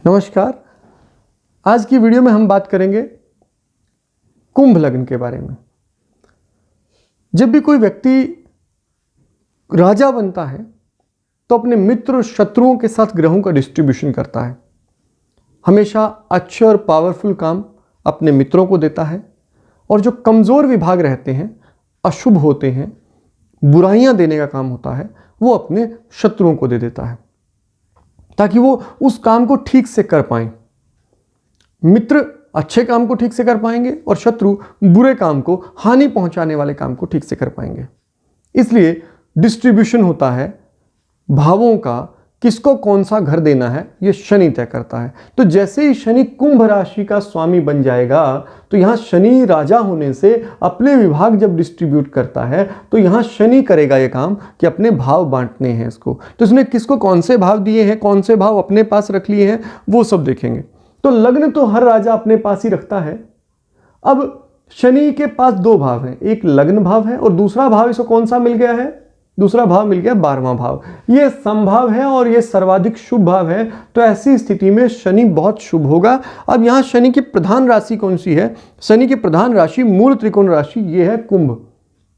नमस्कार। आज की वीडियो में हम बात करेंगे कुंभ लग्न के बारे में। जब भी कोई व्यक्ति राजा बनता है तो अपने मित्र और शत्रुओं के साथ ग्रहों का डिस्ट्रीब्यूशन करता है। हमेशा अच्छे और पावरफुल काम अपने मित्रों को देता है और जो कमज़ोर विभाग रहते हैं, अशुभ होते हैं, बुराइयां देने का काम होता है, वो अपने शत्रुओं को दे देता है ताकि वो उस काम को ठीक से कर पाएं। मित्र अच्छे काम को ठीक से कर पाएंगे और शत्रु बुरे काम को, हानि पहुंचाने वाले काम को ठीक से कर पाएंगे। इसलिए डिस्ट्रीब्यूशन होता है भावों का, किसको कौन सा घर देना है ये शनि तय करता है। तो जैसे ही शनि कुंभ राशि का स्वामी बन जाएगा तो यहां शनि राजा होने से अपने विभाग जब डिस्ट्रीब्यूट करता है तो यहां शनि करेगा ये काम कि अपने भाव बांटने हैं इसको। तो इसने किसको कौन से भाव दिए हैं, कौन से भाव अपने पास रख लिए हैं, वो सब देखेंगे। तो लग्न तो हर राजा अपने पास ही रखता है। अब शनि के पास दो भाव हैं, एक लग्न भाव है और दूसरा भाव इसको कौन सा मिल गया है, दूसरा भाव मिल गया 12वां भाव। ये समभाव है और ये सर्वाधिक शुभ भाव है। तो ऐसी स्थिति में शनि बहुत शुभ होगा। अब यहां शनि की प्रधान राशि कौन सी है? शनि की प्रधान राशि मूल त्रिकोण राशि ये है कुंभ।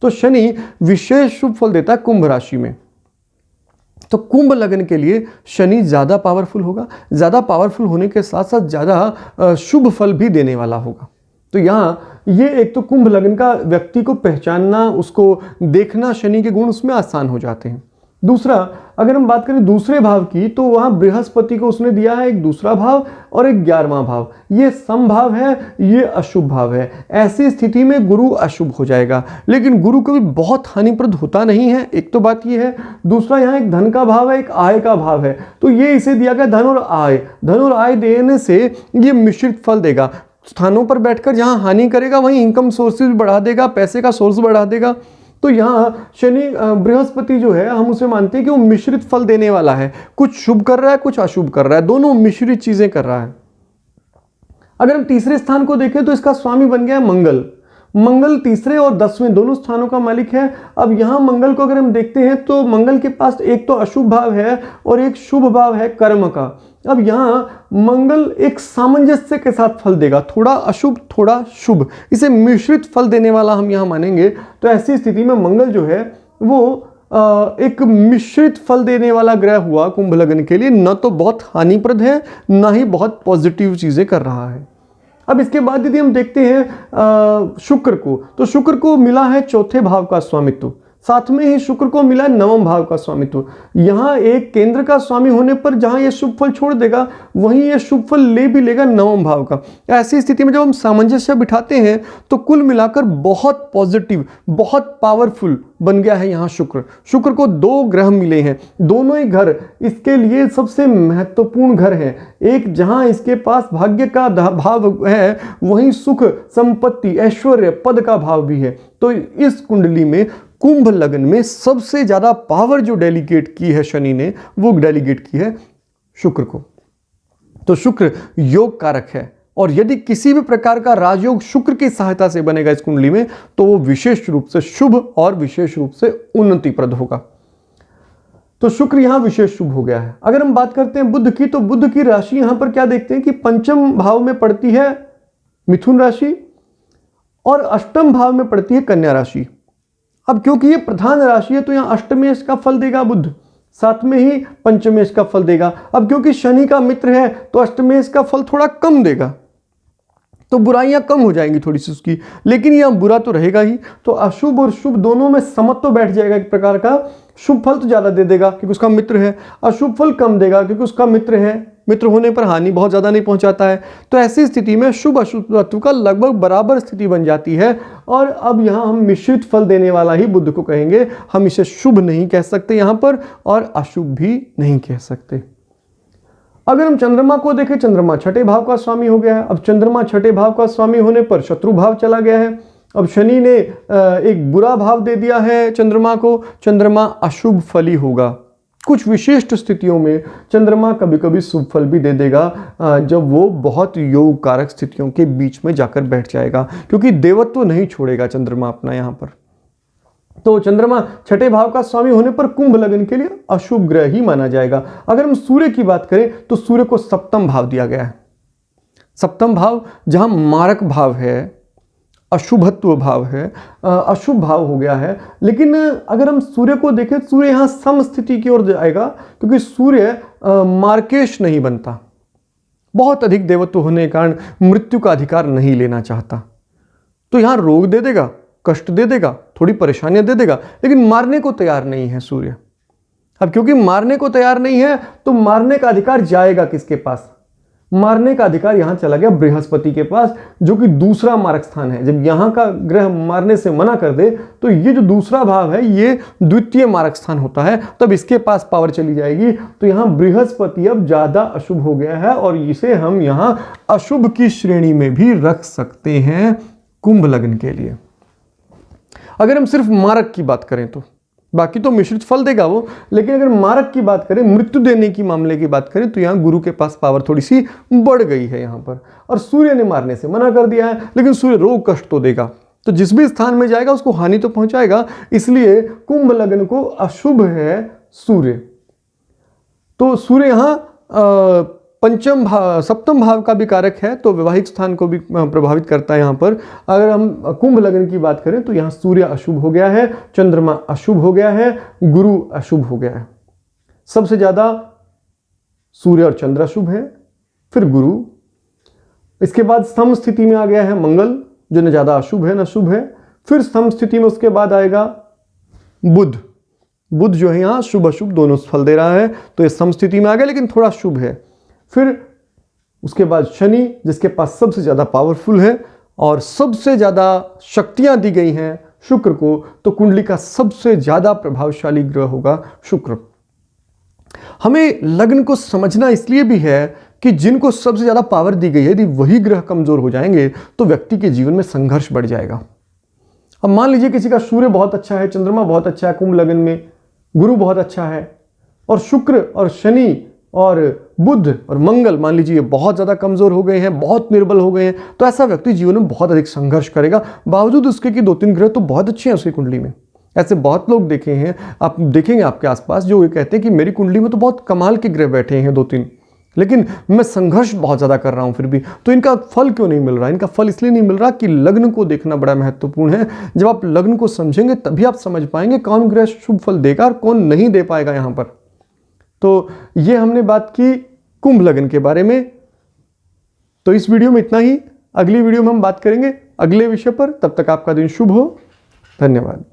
तो शनि विशेष शुभ फल देता है कुंभ राशि में। तो कुंभ लग्न के लिए शनि ज्यादा पावरफुल होगा। ज्यादा पावरफुल होने के साथ साथ ज्यादा शुभ फल भी देने वाला होगा। तो यहाँ ये एक तो कुंभ लग्न का व्यक्ति को पहचानना, उसको देखना, शनि के गुण उसमें आसान हो जाते हैं। दूसरा, अगर हम बात करें दूसरे भाव की तो वहां बृहस्पति को उसने दिया है एक दूसरा भाव और एक 11वां भाव। ये समभाव है, ये अशुभ भाव है। ऐसी स्थिति में गुरु अशुभ हो जाएगा। लेकिन गुरु कभी बहुत हानिप्रद होता नहीं है, एक तो बात ये है। दूसरा, यहाँ एक धन का भाव है, एक आय का भाव है। तो ये इसे दिया गया धन और आय। धन और आय देने से ये मिश्रित फल देगा। स्थानों पर बैठकर जहां हानि करेगा वहीं इनकम सोर्सेज बढ़ा देगा, पैसे का सोर्स बढ़ा देगा। तो यहाँ शनि बृहस्पति जो है हम उसे मानते हैं कि वो मिश्रित फल देने वाला है। कुछ शुभ कर रहा है, कुछ अशुभ कर रहा है, दोनों मिश्रित चीजें कर रहा है। अगर हम तीसरे स्थान को देखें तो इसका स्वामी बन गया मंगल। मंगल तीसरे और 10वें दोनों स्थानों का मालिक है। अब यहां मंगल को अगर हम देखते हैं तो मंगल के पास एक तो अशुभ भाव है और एक शुभ भाव है कर्म का। अब यहां मंगल एक सामंजस्य के साथ फल देगा, थोड़ा अशुभ थोड़ा शुभ, इसे मिश्रित फल देने वाला हम यहां मानेंगे। तो ऐसी स्थिति में मंगल जो है वो एक मिश्रित फल देने वाला ग्रह हुआ कुंभ लग्न के लिए। न तो बहुत हानिप्रद है, न ही बहुत पॉजिटिव चीजें कर रहा है। अब इसके बाद यदि हम देखते हैं शुक्र को, तो शुक्र को मिला है चौथे भाव का स्वामित्व, साथ में ही शुक्र को मिला 9वें भाव का स्वामित्व। यहां एक केंद्र का स्वामी होने पर जहां ये शुभ फल छोड़ देगा वहीं ये शुभ फल ले भी लेगा 9वें भाव का। ऐसी स्थिति में जब हम सामंजस्य बिठाते हैं तो कुल मिलाकर बहुत पॉजिटिव, बहुत पावरफुल बन गया है यहाँ शुक्र। शुक्र को 2 ग्रह मिले हैं, दोनों ही घर इसके लिए सबसे महत्वपूर्ण घर है। एक जहां इसके पास भाग्य का भाव है, वहीं सुख, संपत्ति, ऐश्वर्य, पद का भाव भी है। तो इस कुंडली में कुंभ लग्न में सबसे ज्यादा पावर जो डेलीगेट की है शनि ने, वो डेलीगेट की है शुक्र को। तो शुक्र योग कारक है और यदि किसी भी प्रकार का राजयोग शुक्र की सहायता से बनेगा इस कुंडली में तो वो विशेष रूप से शुभ और विशेष रूप से उन्नतिप्रद होगा। तो शुक्र यहां विशेष शुभ हो गया है। अगर हम बात करते हैं बुध की, तो बुध की राशि यहां पर क्या देखते हैं कि 5वें भाव में पड़ती है मिथुन राशि और 8वें भाव में पड़ती है कन्या राशि। अब क्योंकि ये प्रधान राशि है तो यहां अष्टमेश का फल देगा बुध, साथ में ही पंचमेश का फल देगा। अब क्योंकि शनि का मित्र है तो अष्टमेश का फल थोड़ा कम देगा, तो बुराइयां कम हो जाएंगी थोड़ी सी उसकी, लेकिन यह बुरा तो रहेगा ही। तो अशुभ और शुभ दोनों में समत्व तो बैठ जाएगा एक प्रकार का। शुभ फल तो ज्यादा दे देगा क्योंकि उसका मित्र है, अशुभ फल कम देगा क्योंकि उसका मित्र है। मित्र होने पर हानि बहुत ज्यादा नहीं पहुंचाता है। तो ऐसी स्थिति में शुभ अशुभ तत्व का लगभग बराबर स्थिति बन जाती है। और अब यहां हम मिश्रित फल देने वाला ही बुध को कहेंगे। हम इसे शुभ नहीं कह सकते यहां पर और अशुभ भी नहीं कह सकते। अगर हम चंद्रमा को देखें, चंद्रमा 6ठे भाव का स्वामी हो गया है। अब चंद्रमा 6ठे भाव का स्वामी होने पर शत्रु भाव चला गया है। अब शनि ने एक बुरा भाव दे दिया है चंद्रमा को। चंद्रमा अशुभ फली होगा। कुछ विशिष्ट स्थितियों में चंद्रमा कभी कभी शुभ फल भी दे देगा जब वो बहुत योग कारक स्थितियों के बीच में जाकर बैठ जाएगा, क्योंकि देवत्व नहीं छोड़ेगा चंद्रमा अपना यहाँ पर। तो चंद्रमा छठे भाव का स्वामी होने पर कुंभ लग्न के लिए अशुभ ग्रह ही माना जाएगा। अगर हम सूर्य की बात करें तो सूर्य को सप्तम भाव दिया गया है। सप्तम भाव जहां मारक भाव है, अशुभत्व भाव है, अशुभ भाव हो गया है। लेकिन अगर हम सूर्य को देखें, सूर्य यहां समस्थिति की ओर जाएगा, क्योंकि सूर्य मार्केश नहीं बनता, बहुत अधिक देवत्व होने के कारण मृत्यु का अधिकार नहीं लेना चाहता, तो यहां रोग दे देगा, कष्ट दे देगा, थोड़ी परेशानियां दे देगा, लेकिन मारने को तैयार नहीं है सूर्य। अब क्योंकि मारने को तैयार नहीं है तो मारने का अधिकार जाएगा किसके पास? मारने का अधिकार यहां चला गया बृहस्पति के पास, जो कि दूसरा मारक स्थान है। जब यहां का ग्रह मारने से मना कर दे तो ये जो दूसरा भाव है ये द्वितीय मारक स्थान होता है, तब इसके पास पावर चली जाएगी। तो यहां बृहस्पति अब ज्यादा अशुभ हो गया है और इसे हम यहां अशुभ की श्रेणी में भी रख सकते हैं कुंभ लग्न के लिए। अगर हम सिर्फ मारक की बात करें तो बाकी तो मिश्रित फल देगा वो, लेकिन अगर मारक की बात करें, मृत्यु देने की मामले की बात करें, तो यहां गुरु के पास पावर थोड़ी सी बढ़ गई है यहां पर। और सूर्य ने मारने से मना कर दिया है, लेकिन सूर्य रोग कष्ट तो देगा, तो जिस भी स्थान में जाएगा उसको हानि तो पहुंचाएगा। इसलिए कुंभ लग्न को अशुभ है सूर्य। तो सूर्य यहां पंचम भाव, सप्तम भाव का भी कारक है, तो वैवाहिक स्थान को भी प्रभावित करता है। यहां पर अगर हम कुंभ लग्न की बात करें तो यहां सूर्य अशुभ हो गया है, चंद्रमा अशुभ हो गया है, गुरु अशुभ हो गया है। सबसे ज्यादा सूर्य और चंद्र अशुभ है, फिर गुरु, इसके बाद स्तंभ स्थिति में आ गया है मंगल, जो न ज्यादा अशुभ है न शुभ है। फिर स्तंभ स्थिति में उसके बाद आएगा बुध। बुध जो है यहां शुभ अशुभ दोनों फल दे रहा है, तो ये स्तंभ स्थिति में आ गया, लेकिन थोड़ा शुभ है। फिर उसके बाद शनि, जिसके पास सबसे ज्यादा पावरफुल है और सबसे ज्यादा शक्तियां दी गई हैं शुक्र को, तो कुंडली का सबसे ज्यादा प्रभावशाली ग्रह होगा शुक्र। हमें लग्न को समझना इसलिए भी है कि जिनको सबसे ज्यादा पावर दी गई है, यदि वही ग्रह कमजोर हो जाएंगे तो व्यक्ति के जीवन में संघर्ष बढ़ जाएगा। अब मान लीजिए किसी का सूर्य बहुत अच्छा है, चंद्रमा बहुत अच्छा है कुंभ लग्न में, गुरु बहुत अच्छा है, और शुक्र और शनि और बुध और मंगल मान लीजिए बहुत ज्यादा कमजोर हो गए हैं, बहुत निर्बल हो गए हैं, तो ऐसा व्यक्ति जीवन में बहुत अधिक संघर्ष करेगा। बावजूद उसके कि 2-3 ग्रह तो बहुत अच्छे हैं उसकी कुंडली में। ऐसे बहुत लोग देखे हैं, आप देखेंगे आपके आसपास, जो ये कहते हैं कि मेरी कुंडली में तो बहुत कमाल के ग्रह बैठे हैं 2-3, लेकिन मैं संघर्ष बहुत ज्यादा कर रहा हूं फिर भी। तो इनका फल क्यों नहीं मिल रहा? इनका फल इसलिए नहीं मिल रहा कि लग्न को देखना बड़ा महत्वपूर्ण है। जब आप लग्न को समझेंगे तभी आप समझ पाएंगे कौन ग्रह शुभ फल देगा और कौन नहीं दे पाएगा यहां पर। तो ये हमने बात की कुंभ लग्न के बारे में। तो इस वीडियो में इतना ही। अगली वीडियो में हम बात करेंगे अगले विषय पर। तब तक आपका दिन शुभ हो। धन्यवाद।